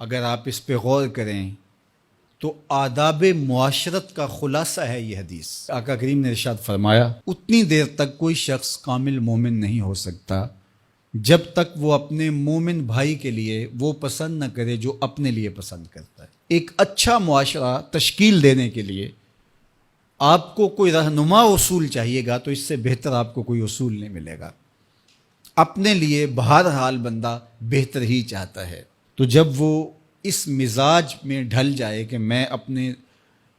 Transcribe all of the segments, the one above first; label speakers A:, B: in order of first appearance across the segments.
A: اگر آپ اس پہ غور کریں تو آداب معاشرت کا خلاصہ ہے یہ حدیث۔ آقا کریم نے ارشاد فرمایا اتنی دیر تک کوئی شخص کامل مومن نہیں ہو سکتا جب تک وہ اپنے مومن بھائی کے لیے وہ پسند نہ کرے جو اپنے لیے پسند کرتا ہے۔ ایک اچھا معاشرہ تشکیل دینے کے لیے آپ کو کوئی رہنما اصول چاہیے گا تو اس سے بہتر آپ کو کوئی اصول نہیں ملے گا۔ اپنے لیے بہرحال بندہ بہتر ہی چاہتا ہے، تو جب وہ اس مزاج میں ڈھل جائے کہ میں اپنے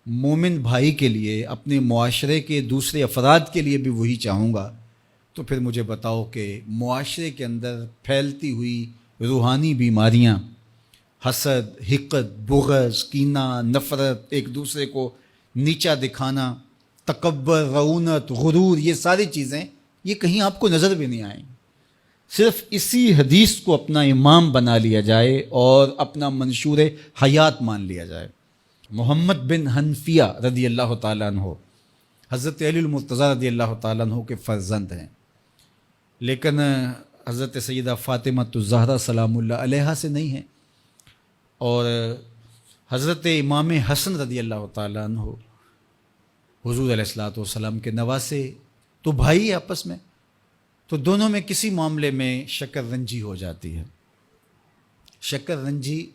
A: مومن بھائی کے لیے، اپنے معاشرے کے دوسرے افراد کے لیے بھی وہی چاہوں گا، تو پھر مجھے بتاؤ کہ معاشرے کے اندر پھیلتی ہوئی روحانی بیماریاں، حسد، حقد، بغض، کینہ، نفرت، ایک دوسرے کو نیچا دکھانا، تکبر، رعونت، غرور، یہ ساری چیزیں یہ کہیں آپ کو نظر بھی نہیں آئیں۔ صرف اسی حدیث کو اپنا امام بنا لیا جائے اور اپنا منشور حیات مان لیا جائے۔ محمد بن حنفیہ رضی اللہ تعالیٰ عنہ حضرت علی المرتضیٰ رضی اللہ تعالیٰ عنہ کے فرزند ہیں، لیکن حضرت سیدہ فاطمہ الزہرا سلام اللہ علیہا سے نہیں ہیں، اور حضرت امام حسن رضی اللہ تعالیٰ عنہ حضور علیہ الصلوۃ والسلام کے نواسے، تو بھائی ہیں آپس میں، تو دونوں میں کسی معاملے میں شکر رنجی ہو جاتی ہے۔ شکر رنجی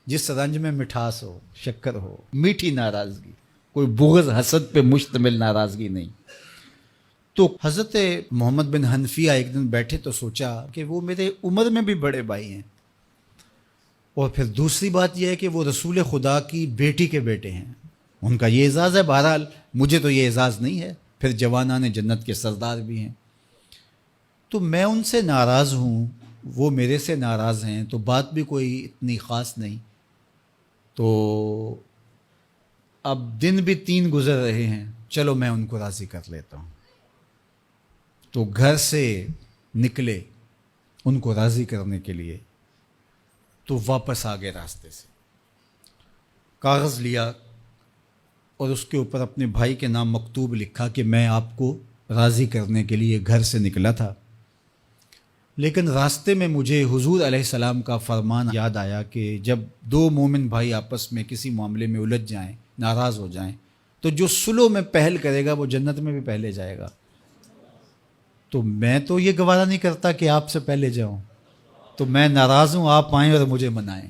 A: جس رنج میں مٹھاس ہو، شکر ہو، میٹھی ناراضگی، کوئی بغض حسد پہ مشتمل ناراضگی نہیں۔ تو حضرت محمد بن حنفیہ ایک دن بیٹھے تو سوچا کہ وہ میرے عمر میں بھی بڑے بھائی ہیں، اور پھر دوسری بات یہ ہے کہ وہ رسول خدا کی بیٹی کے بیٹے ہیں، ان کا یہ اعزاز ہے، بہرحال مجھے تو یہ اعزاز نہیں ہے، پھر جوانان جنت کے سردار بھی ہیں، تو میں ان سے ناراض ہوں، وہ میرے سے ناراض ہیں، تو بات بھی کوئی اتنی خاص نہیں، تو اب دن بھی 3 گزر رہے ہیں، چلو میں ان کو راضی کر لیتا ہوں۔ تو گھر سے نکلے ان کو راضی کرنے کے لیے، تو واپس آ گئے راستے سے، کاغذ لیا اور اس کے اوپر اپنے بھائی کے نام مکتوب لکھا کہ میں آپ کو راضی کرنے کے لیے گھر سے نکلا تھا، لیکن راستے میں مجھے حضور علیہ السلام کا فرمان یاد آیا کہ جب 2 مومن بھائی آپس میں کسی معاملے میں الجھ جائیں، ناراض ہو جائیں، تو جو صلح میں پہل کرے گا وہ جنت میں بھی پہلے جائے گا۔ تو میں تو یہ گوارا نہیں کرتا کہ آپ سے پہلے جاؤں، تو میں ناراض ہوں، آپ آئیں اور مجھے منائیں۔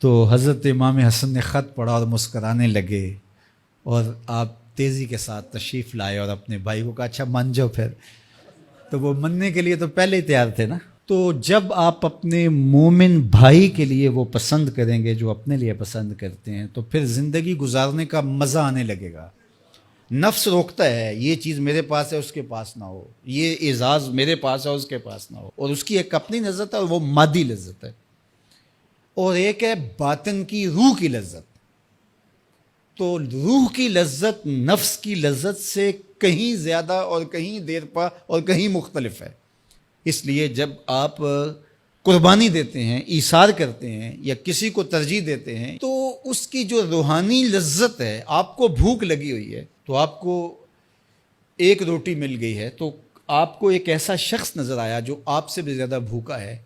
A: تو حضرت امام حسن نے خط پڑھا اور مسکرانے لگے، اور آپ تیزی کے ساتھ تشریف لائے اور اپنے بھائی کو کہا اچھا مان جاؤ پھر، تو وہ مننے کے لیے تو پہلے ہی تیار تھے نا۔ تو جب آپ اپنے مومن بھائی کے لیے وہ پسند کریں گے جو اپنے لیے پسند کرتے ہیں، تو پھر زندگی گزارنے کا مزہ آنے لگے گا۔ نفس روکتا ہے یہ چیز میرے پاس ہے اس کے پاس نہ ہو، یہ اعزاز میرے پاس ہے اس کے پاس نہ ہو، اور اس کی ایک اپنی لذت ہے اور وہ مادی لذت ہے، اور ایک ہے باطن کی روح کی لذت۔ تو روح کی لذت نفس کی لذت سے کہیں زیادہ اور کہیں دیر پا اور کہیں مختلف ہے۔ اس لیے جب آپ قربانی دیتے ہیں، ایثار کرتے ہیں یا کسی کو ترجیح دیتے ہیں، تو اس کی جو روحانی لذت ہے، آپ کو بھوک لگی ہوئی ہے، تو آپ کو ایک روٹی مل گئی ہے، تو آپ کو ایک ایسا شخص نظر آیا جو آپ سے بھی زیادہ بھوکا ہے،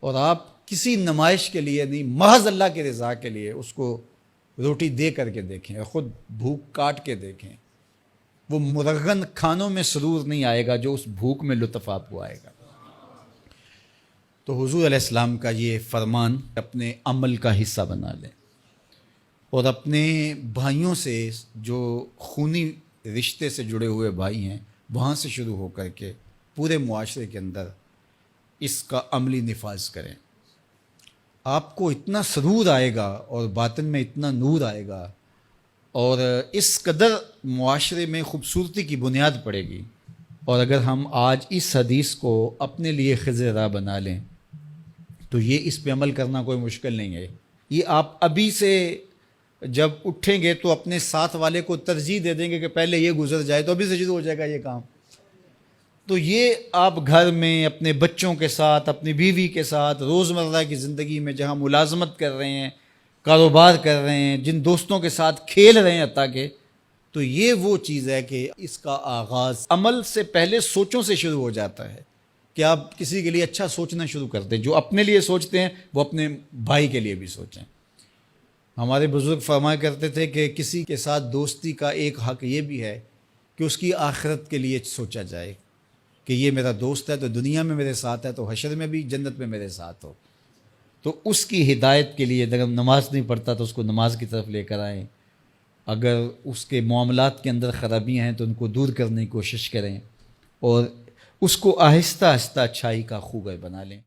A: اور آپ کسی نمائش کے لیے نہیں، محض اللہ کی رضا کے لیے اس کو روٹی دے کر کے دیکھیں، خود بھوک کاٹ کے دیکھیں، وہ مرغن کھانوں میں سرور نہیں آئے گا جو اس بھوک میں لطف آپ کو آئے گا۔ تو حضور علیہ السلام کا یہ فرمان اپنے عمل کا حصہ بنا لیں، اور اپنے بھائیوں سے، جو خونی رشتے سے جڑے ہوئے بھائی ہیں، وہاں سے شروع ہو کر کے پورے معاشرے کے اندر اس کا عملی نفاذ کریں۔ آپ کو اتنا سرور آئے گا اور باطن میں اتنا نور آئے گا، اور اس قدر معاشرے میں خوبصورتی کی بنیاد پڑے گی۔ اور اگر ہم آج اس حدیث کو اپنے لیے خضر راہ بنا لیں تو یہ اس پہ عمل کرنا کوئی مشکل نہیں ہے۔ یہ آپ ابھی سے جب اٹھیں گے تو اپنے ساتھ والے کو ترجیح دے دیں گے کہ پہلے یہ گزر جائے، تو ابھی سے شروع ہو جائے گا یہ کام۔ تو یہ آپ گھر میں اپنے بچوں کے ساتھ، اپنی بیوی کے ساتھ، روزمرہ کی زندگی میں جہاں ملازمت کر رہے ہیں، کاروبار کر رہے ہیں، جن دوستوں کے ساتھ کھیل رہے ہیں حتیٰ کہ، تو یہ وہ چیز ہے کہ اس کا آغاز عمل سے پہلے سوچوں سے شروع ہو جاتا ہے کہ آپ کسی کے لیے اچھا سوچنا شروع کر دیں. جو اپنے لیے سوچتے ہیں وہ اپنے بھائی کے لیے بھی سوچیں. ہمارے بزرگ فرمایا کرتے تھے کہ کسی کے ساتھ دوستی کا ایک حق یہ بھی ہے کہ اس کی آخرت کے لیے سوچا جائے کہ یہ میرا دوست ہے تو دنیا میں میرے ساتھ ہے تو حشر میں بھی جنت میں میرے ساتھ ہو. تو اس کی ہدایت کے لیے اگر نماز نہیں پڑھتا تو اس کو نماز کی طرف لے کر آئیں. اگر اس کے معاملات کے اندر خرابیاں ہیں تو ان کو دور کرنے کی کوشش کریں اور اس کو آہستہ آہستہ اچھائی کا خوگر بنا لیں.